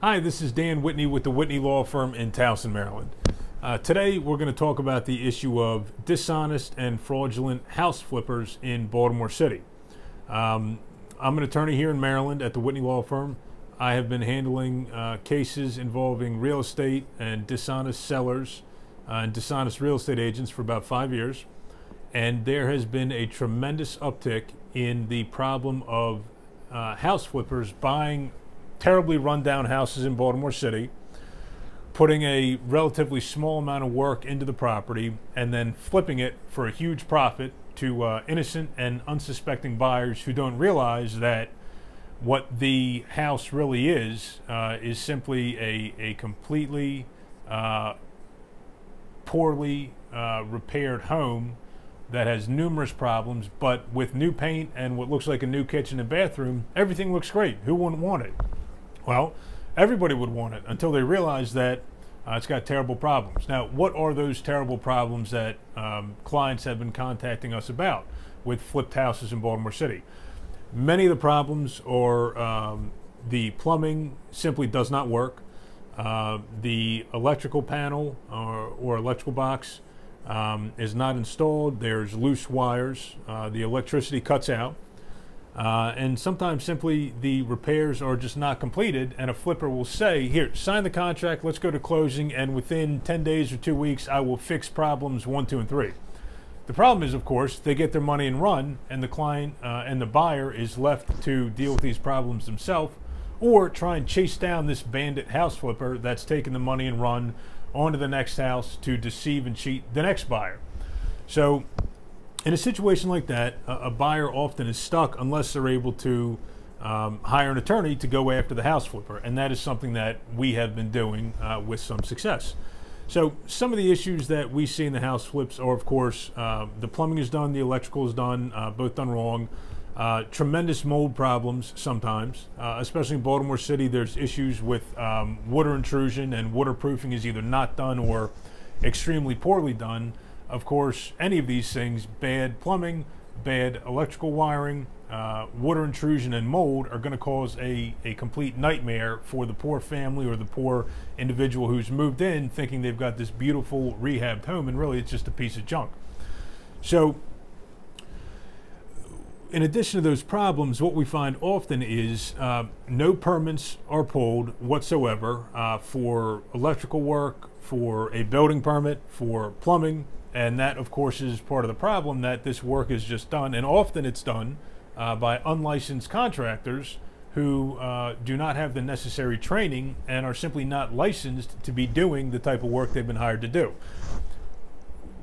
Hi, this is Dan Whitney with the Whitney Law Firm in Towson, Maryland. Today we're going to talk about the issue of dishonest and fraudulent house flippers in Baltimore City. I'm an attorney here in Maryland at the Whitney Law Firm. I have been handling cases involving real estate and dishonest sellers and dishonest real estate agents for about 5 years. And there has been a tremendous uptick in the problem of house flippers buying terribly run-down houses in Baltimore City, putting a relatively small amount of work into the property, and then flipping it for a huge profit to innocent and unsuspecting buyers who don't realize that what the house really is simply a completely poorly repaired home that has numerous problems, but with new paint and what looks like a new kitchen and bathroom, everything looks great. Who wouldn't want it? Well, everybody would want it until they realize that it's got terrible problems. Now, what are those terrible problems that clients have been contacting us about with flipped houses in Baltimore City? Many of the problems are the plumbing simply does not work. The electrical panel or electrical box is not installed. There's loose wires. The electricity cuts out. And sometimes simply the repairs are just not completed, and a flipper will say, here, sign the contract, let's go to closing, and within 10 days or 2 weeks I will fix problems 1, 2, and 3. The problem is, of course, they get their money and run, and the client and the buyer is left to deal with these problems themselves, or try and chase down this bandit house flipper that's taken the money and run onto the next house to deceive and cheat the next buyer. So in a situation like that, a buyer often is stuck unless they're able to hire an attorney to go after the house flipper, and that is something that we have been doing with some success. So some of the issues that we see in the house flips are, of course, the plumbing is done, the electrical is done, both done wrong. Tremendous mold problems sometimes, especially in Baltimore City. There's issues with water intrusion, and waterproofing is either not done or extremely poorly done. Of course, any of these things, bad plumbing, bad electrical wiring, water intrusion, and mold are going to cause a complete nightmare for the poor family or the poor individual who's moved in thinking they've got this beautiful rehabbed home, and really it's just a piece of junk. So in addition to those problems, what we find often is no permits are pulled whatsoever for electrical work, for a building permit, for plumbing. And that, of course, is part of the problem, that this work is just done, and often it's done by unlicensed contractors who do not have the necessary training and are simply not licensed to be doing the type of work they've been hired to do.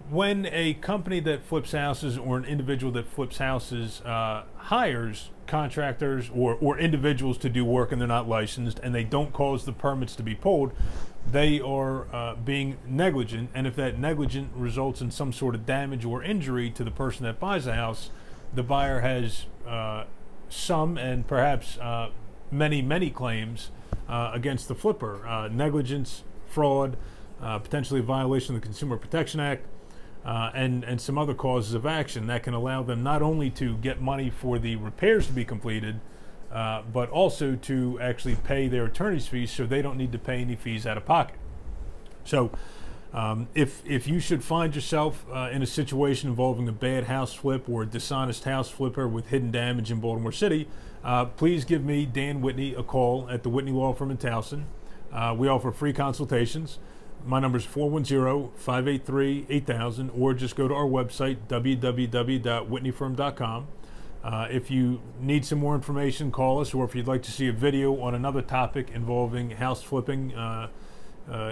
When a company that flips houses or an individual that flips houses hires contractors or individuals to do work and they're not licensed and they don't cause the permits to be pulled, they are being negligent, and if that negligence results in some sort of damage or injury to the person that buys the house, the buyer has some and perhaps many claims against the flipper. Negligence, fraud, potentially a violation of the Consumer Protection Act, and some other causes of action that can allow them not only to get money for the repairs to be completed, but also to actually pay their attorney's fees so they don't need to pay any fees out of pocket. So if you should find yourself in a situation involving a bad house flip or a dishonest house flipper with hidden damage in Baltimore City, please give me, Dan Whitney, a call at the Whitney Law Firm in Towson. We offer free consultations. My number is 410-583-8000, or just go to our website, www.whitneyfirm.com. If you need some more information, call us, or if you'd like to see a video on another topic involving house flipping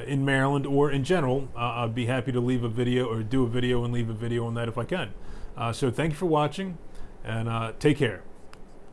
in Maryland or in general, I'd be happy to leave a video or do a video and leave a video on that if I can. So thank you for watching, and take care.